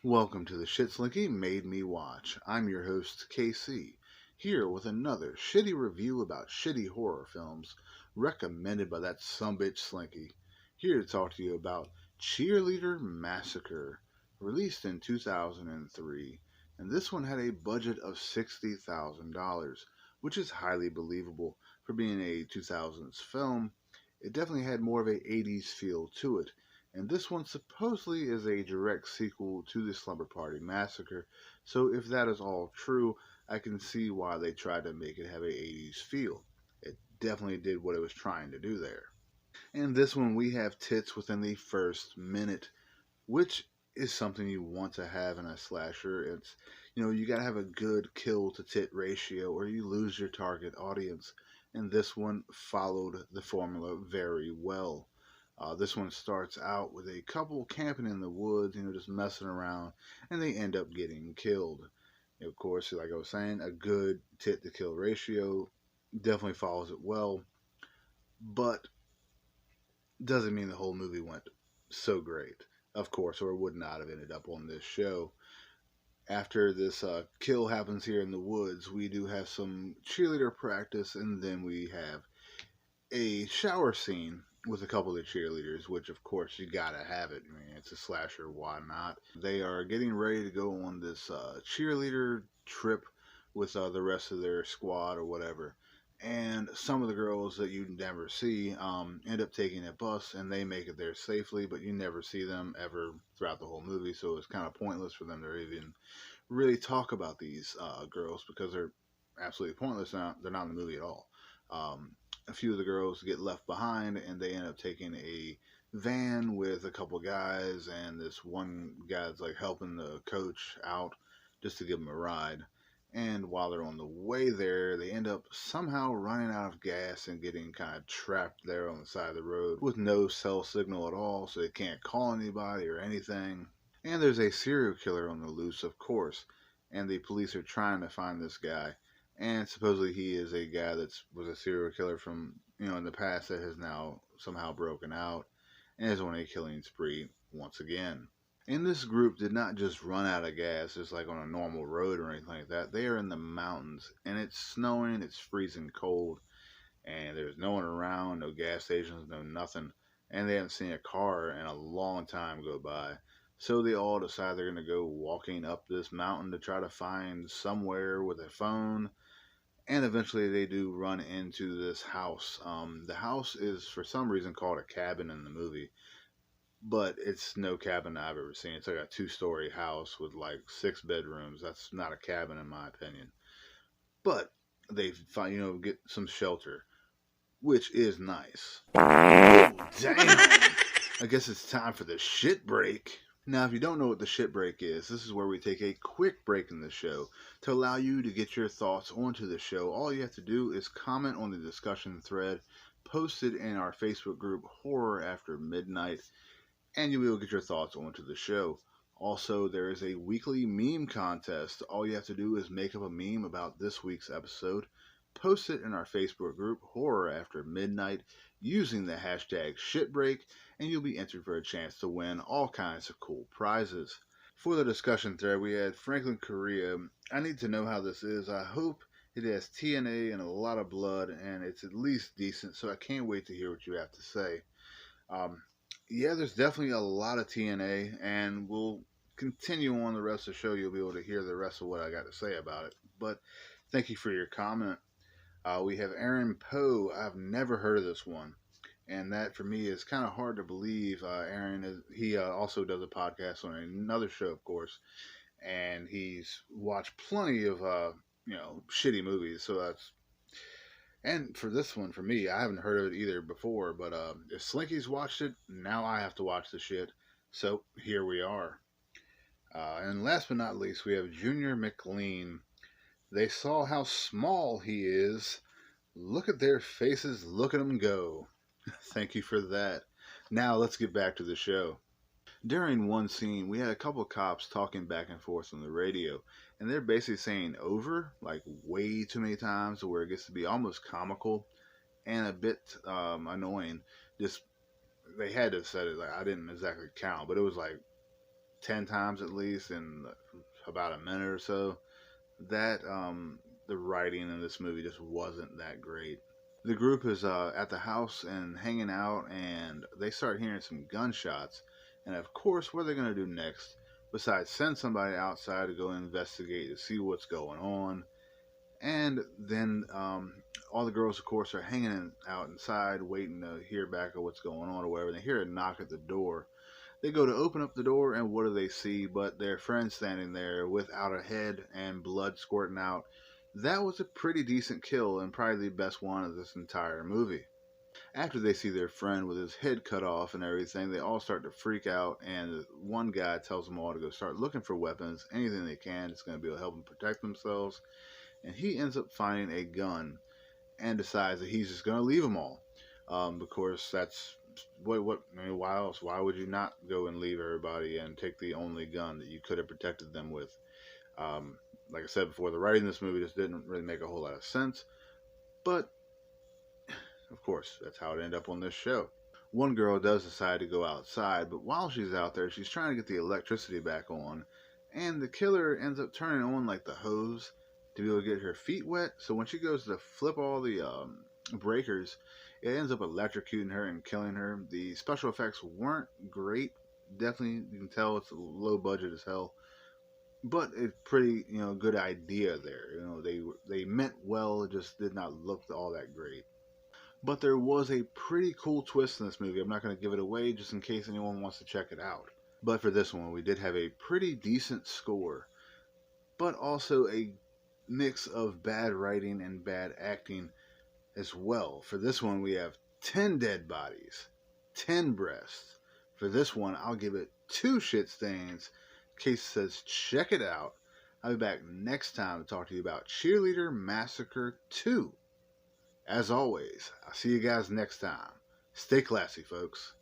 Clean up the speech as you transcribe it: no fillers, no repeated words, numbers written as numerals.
Welcome to the Shit Slinky Made Me Watch. I'm your host, KC, here with another shitty review about shitty horror films recommended by that sumbitch Slinky. Here to talk to you about Cheerleader Massacre, released in 2003. And this one had a budget of $60,000, which is highly believable for being a 2000s film. It definitely had more of a 80s feel to it, and this one supposedly is a direct sequel to the Slumber Party Massacre. So if that is all true, I can see why they tried to make it have a 80s feel. It definitely did what it was trying to do there. And this one we have tits within the first minute, which is something you want to have in a slasher. You got to have a good kill to tit ratio or you lose your target audience. And this one followed the formula very well. This one starts out with a couple camping in the woods, just messing around, and they end up getting killed. Of course, like I was saying, a good tit to kill ratio definitely follows it well, but doesn't mean the whole movie went so great, of course, or it would not have ended up on this show. After this kill happens here in the woods, we do have some cheerleader practice, and then we have a shower scene with a couple of the cheerleaders, which of course you gotta have it. I mean, it's a slasher, why not? They are getting ready to go on this cheerleader trip with the rest of their squad or whatever. And some of the girls that you never see end up taking a bus and they make it there safely, but you never see them ever throughout the whole movie. So it's kind of pointless for them to even really talk about these girls because they're absolutely pointless. They're not in the movie at all. Um, a few of the girls get left behind and they end up taking a van with a couple guys, and this one guy's like helping the coach out just to give him a ride. And while they're on the way there, they end up somehow running out of gas and getting kind of trapped there on the side of the road with no cell signal at all, so they can't call anybody or anything. And there's a serial killer on the loose, of course, and the police are trying to find this guy. And supposedly he is a guy that was a serial killer from in the past that has now somehow broken out and is on a killing spree once again. And this group did not just run out of gas just like on a normal road or anything like that. They are in the mountains and it's snowing, it's freezing cold, and there's no one around, no gas stations, no nothing. And they haven't seen a car in a long time go by. So they all decide they're going to go walking up this mountain to try to find somewhere with a phone. And eventually they do run into this house. The house is for some reason called a cabin in the movie, but it's no cabin I've ever seen. It's like a two-story house with like 6 bedrooms. That's not a cabin in my opinion. But they find, get some shelter, which is nice. Oh, damn. I guess it's time for the shit break. Now, if you don't know what the shit break is, this is where we take a quick break in the show to allow you to get your thoughts onto the show. All you have to do is comment on the discussion thread posted in our Facebook group, Horror After Midnight, and you'll be able to get your thoughts onto the show. Also, there is a weekly meme contest. All you have to do is make up a meme about this week's episode, post it in our Facebook group, Horror After Midnight, using the hashtag SHITBREAK, and you'll be entered for a chance to win all kinds of cool prizes. For the discussion thread, we had Franklin Korea. I need to know how this is. I hope it has TNA and a lot of blood, and it's at least decent, so I can't wait to hear what you have to say. Um, yeah, there's definitely a lot of TNA, and we'll continue on the rest of the show. You'll be able to hear the rest of what I got to say about it. But thank you for your comment. We have Aaron Poe. I've never heard of this one, and that for me is kind of hard to believe. He also does a podcast on another show, of course, and he's watched plenty of shitty movies. So that's and for this one, for me, I haven't heard of it either before. But if Slinky's watched it, now I have to watch the shit. So here we are. And last but not least, we have Junior McLean. They saw how small he is. Look at their faces, look at them go. Thank you for that. Now let's get back to the show. During one scene, we had a couple of cops talking back and forth on the radio, and they're basically saying over like way too many times to where it gets to be almost comical and a bit annoying. Just they had to have said it, like I didn't exactly count, but it was like 10 times at least in about a minute or so. That the writing in this movie just wasn't that great. The group is at the house and hanging out, and they start hearing some gunshots. And of course, what are they going to do next besides send somebody outside to go investigate to see what's going on? And then all the girls, of course, are hanging out inside, waiting to hear back of what's going on or whatever. They hear a knock at the door. They go to open up the door, and what do they see but their friend standing there without a head and blood squirting out. That was a pretty decent kill and probably the best one of this entire movie. After they see their friend with his head cut off and everything, they all start to freak out, and one guy tells them all to go start looking for weapons, anything they can that's going to be able to help them protect themselves. And he ends up finding a gun and decides that he's just going to leave them all. Of course, that's what I mean. Why else? Why would you not go and leave everybody and take the only gun that you could have protected them with? Um, like I said before, the writing in this movie just didn't really make a whole lot of sense. But of course, that's how it ended up on this show. One girl does decide to go outside, but while she's out there, she's trying to get the electricity back on, and the killer ends up turning on like the hose to be able to get her feet wet. So when she goes to flip all the breakers, it ends up electrocuting her and killing her. The special effects weren't great. Definitely, you can tell it's low budget as hell, but it's pretty, good idea there. They meant well. It just did not look all that great. But there was a pretty cool twist in this movie. I'm not going to give it away just in case anyone wants to check it out. But for this one, we did have a pretty decent score, but also a mix of bad writing and bad acting as well. For this one, we have 10 dead bodies, 10 breasts. For this one, I'll give it 2 shit stains. Case says check it out. I'll be back next time to talk to you about Cheerleader Massacre 2. As always, I'll see you guys next time. Stay classy, folks.